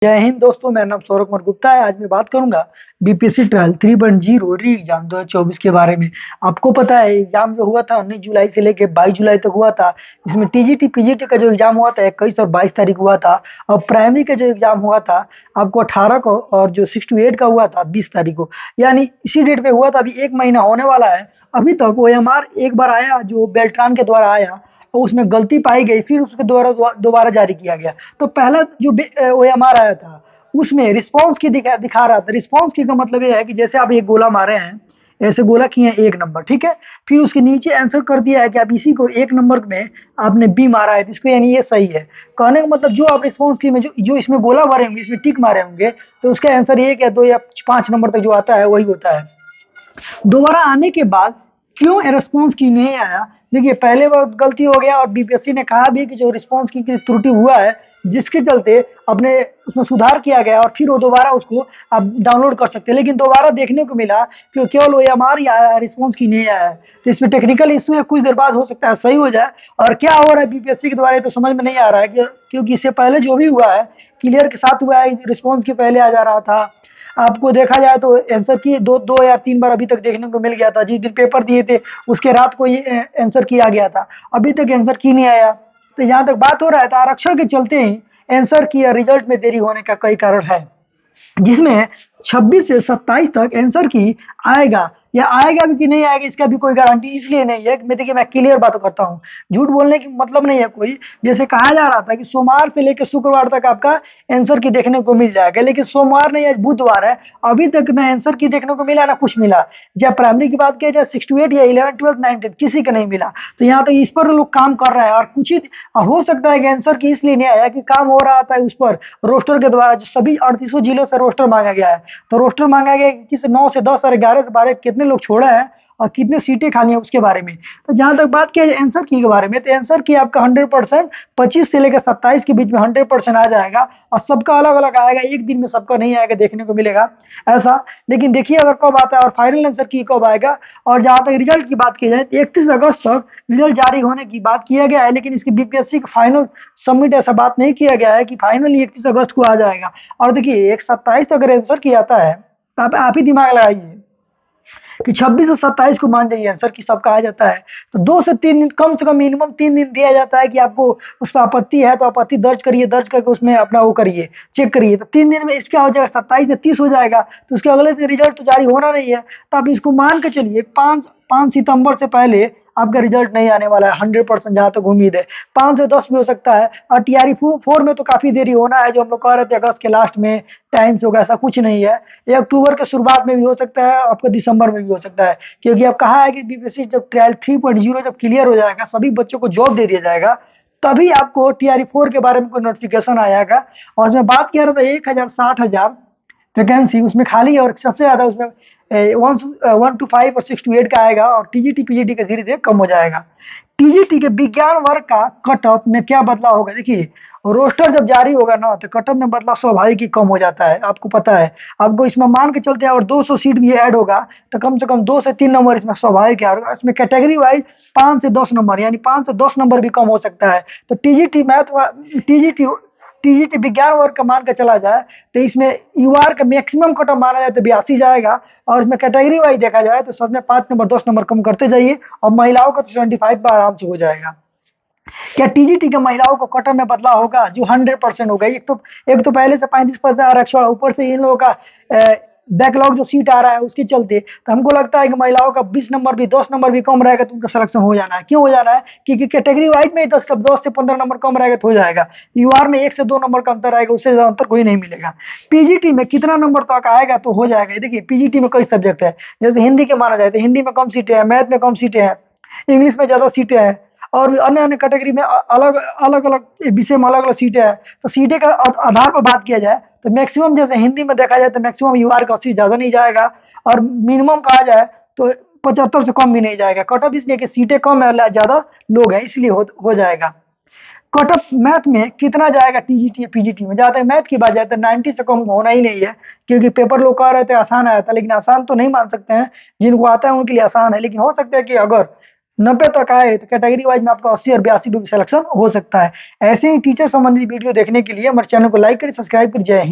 जय हिंद दोस्तों, मेरा नाम सौरभ कुमार गुप्ता है। आज मैं बात करूंगा बीपीएससी ट्रायल 3.0 री एग्जाम 2024 के बारे में। आपको पता है एग्जाम जो हुआ था 19 जुलाई से लेकर 22 जुलाई तक हुआ था। इसमें टीजीटी पीजीटी का जो एग्जाम हुआ था 21 और 22 तारीख हुआ था। और प्राइमरी का जो एग्जाम हुआ था आपको 18 को, और जो 6 to 8 का हुआ था 20 तारीख को। यानी इसी डेट पे हुआ था। अभी एक महीना होने वाला है। अभी तक ओएमआर एक बार आया जो बेल्ट्रान के द्वारा आया, तो उसमें गलती पाई गई, फिर उसके द्वारा दोबारा जारी किया गया। तो पहला जो ओएमआर आया था उसमें रिस्पॉन्स की दिखा रहा था। रिस्पॉन्स की का मतलब ये है कि जैसे आप एक गोला मारे हैं, ऐसे गोला किए 1 नंबर, ठीक है। फिर उसके नीचे आंसर कर दिया है कि आप इसी को 1 नंबर में आपने बी मारा है, तो इसको यानी ये सही है। कहने का मतलब जो आप रिस्पॉन्स की में जो इसमें गोला मारे होंगे, इसमें टिक मारे होंगे, तो उसका आंसर 1 या 2 या 5 नंबर तक जो आता है वही होता है। दोबारा आने के बाद क्यों रिस्पॉन्स की नहीं आया? देखिए, पहले बार गलती हो गया और बीपीएससी ने कहा भी कि जो रिस्पॉन्स की त्रुटि हुआ है, जिसके चलते अपने उसमें सुधार किया गया और फिर वो दोबारा उसको आप डाउनलोड कर सकते हैं। लेकिन दोबारा देखने को मिला कि केवल ओएमआर ही आया है, रिस्पॉन्स की नहीं आया है। तो इसमें टेक्निकल इशू है, कुछ देर बाद हो सकता है सही हो जाए। और क्या हो रहा है बीपीएससी के द्वारा, ये तो समझ में नहीं आ रहा है क्योंकि इससे पहले जो भी हुआ है क्लियर के साथ हुआ है। रिस्पॉन्स के पहले आ जा रहा था। आपको देखा जाए तो आंसर की दो या 3 बार अभी तक देखने को मिल गया था। जिस दिन पेपर दिए थे उसके रात को ये आंसर की आ गया था, अभी तक आंसर की नहीं आया। तो यहाँ तक बात हो रहा है तो आरक्षण के चलते ही आंसर की या रिजल्ट में देरी होने का कई कारण है, जिसमें 26 से 27 तक आंसर की आएगा। या आएगा भी कि नहीं आएगा इसका भी कोई गारंटी इसलिए नहीं है। देखिए, मैं क्लियर बात करता हूँ, झूठ बोलने की मतलब नहीं है कोई। जैसे कहा जा रहा था कि सोमवार से लेकर शुक्रवार तक आपका आंसर की देखने को मिल जाएगा, लेकिन सोमवार नहीं, आज बुधवार है, अभी तक ना आंसर की देखने को मिला ना कुछ मिला। जब प्राइमरी की बात किया जाए 6 to 8 या 11 12 9 10 किसी का नहीं मिला। तो यहाँ तो इस पर लोग काम कर रहे हैं। और कुछ ही हो सकता है कि आंसर की इसलिए नहीं आया कि काम हो रहा था उस पर रोस्टर के द्वारा, जो सभी 38 जिलों से रोस्टर मांगा गया है। तो रोस्टर मांगा गया कि किस 9 से 10 और 11 से 12 कितने लोग छोड़े हैं और कितने सीटें खाली हैं उसके बारे में। तो जहां तक बात किया जाए आंसर की के बारे में, तो आंसर की आपका 100% 25 से लेकर 27 के बीच में 100% आ जाएगा। और सबका अलग अलग आएगा, एक दिन में सबका नहीं आएगा, देखने को मिलेगा ऐसा। लेकिन देखिए अगर कब आता है और फाइनल आंसर की कब आएगा। और जहां तक रिजल्ट की बात की जाए 31 अगस्त तक रिजल्ट जारी होने की बात किया गया है, लेकिन इसकी बीपीएससी का फाइनल सबमिट ऐसा बात नहीं किया गया है कि फाइनली 31 अगस्त को आ जाएगा। और देखिए, एक 27 अगर आंसर की आता है तो आप ही दिमाग लगाइए कि 26 और 27 को मान जाइए आंसर की सबका आ जाता है, तो 2 से 3 दिन, कम से कम मिनिमम 3 दिन दिया जाता है कि आपको उस पर आपत्ति है तो आपत्ति दर्ज करिए, दर्ज करके उसमें अपना वो करिए, चेक करिए। तो 3 दिन में इसका हो जाएगा 27 से 30 हो जाएगा, तो उसके अगले दिन रिजल्ट तो जारी होना नहीं है। तो आप इसको मान के चलिए 5 सितंबर से पहले आपका रिजल्ट नहीं आने वाला है 100%, जहां तक उम्मीद है। 5 से 10 भी हो सकता है। और टीआरई 4 में तो काफी देरी होना है, जो हम लोग कह रहे थे अगस्त के लास्ट में टाइम्स होगा, ऐसा कुछ नहीं है। ये अक्टूबर के शुरुआत में भी हो सकता है, आपका दिसंबर में भी हो सकता है। क्योंकि अब कहा है कि बीपीएससी जब ट्रायल 3.0 जब क्लियर हो जाएगा, सभी बच्चों को जॉब दे दिया जाएगा, तभी आपको टीआरई 4 के बारे में कोई नोटिफिकेशन आएगा। और उसमें बात किया रहा था 1,60,000 वैकेंसी उसमें खाली है, और सबसे ज्यादा उसमें 1 to 5 और 6 to 8 का आएगा। और टीजीटी पीजीटी का धीरे धीरे कम हो जाएगा। टीजीटी के विज्ञान वर्ग का कट ऑफ में क्या बदलाव होगा? देखिए, रोस्टर जब जारी होगा ना, तो कट ऑफ में बदलाव स्वाभाविक ही कम हो जाता है, आपको पता है। आपको इसमें मान के चलते हैं, और 200 सीट भी ऐड होगा तो कम से कम 2 से 3 नंबर इसमें स्वाभाविक है। इसमें कैटेगरी वाइज 5 से 10 नंबर, यानी 5 से 10 नंबर भी कम हो सकता है। तो टीजीटी मैथ, टीजीटी टीजीटी विज्ञान वर्ग का मान के चला जाए तो इसमें यूआर का मैक्सिमम कट ऑफ माना जाए तो 82 जाएगा। और इसमें कैटेगरी वाइज देखा जाए तो सब में 5 नंबर 10 नंबर कम करते जाइए, और महिलाओं का तो 75 पर आराम से हो जाएगा। क्या टीजीटी के महिलाओं को कट ऑफ में बदलाव होगा? जो 100% होगा। एक तो पहले से 35% आरक्षण, ऊपर से इन लोगों का बैकलॉग जो सीट आ रहा है उसके चलते, तो हमको लगता है कि महिलाओं का 20 नंबर भी 10 नंबर भी कम रहेगा तो उनका सिलेक्शन हो जाना है। क्यों हो जाना है? क्योंकि कैटेगरी वाइज में 10 से 15 नंबर कम रहेगा तो हो जाएगा। यूआर में 1 से 2 नंबर का अंतर आएगा, उससे ज्यादा अंतर कोई नहीं मिलेगा। पीजीटी में कितना नंबर तक आएगा तो हो जाएगा। देखिए, पीजीटी में कई सब्जेक्ट है, जैसे हिंदी के माना जाए तो हिंदी में कम सीटें हैं, मैथ में कम सीटें हैं, इंग्लिश में ज्यादा सीटें हैं, और अन्य अन्य कैटेगरी में अलग अलग विषय में अलग अलग सीटें हैं। तो सीटें का आधार पर बात किया जाए तो मैक्सिमम, जैसे हिंदी में देखा जाए तो मैक्सिमम यूआर का 80 ज्यादा नहीं जाएगा, और मिनिमम कहा जाए तो 75 से कम भी नहीं जाएगा। कट ऑफ इसलिए कि सीटें कम है, ज्यादा लोग हैं, इसलिए हो जाएगा। कट ऑफ मैथ में कितना जाएगा टीजीटी पीजीटी में? जहाँ तक मैथ की बात जाए तो 90 से कम होना ही नहीं है, क्योंकि पेपर लोग कह रहे थे आसान आया था, लेकिन आसान तो नहीं मान सकते हैं। जिनको आता है उनके लिए आसान है, लेकिन हो सकता है कि अगर 90 तक आए तो कैटेगरी वाइज में आपका 80 और 82 भी सिलेक्शन हो सकता है। ऐसे ही टीचर संबंधी वीडियो देखने के लिए हमारे चैनल को लाइक करें, सब्सक्राइब करें। जय हिंद।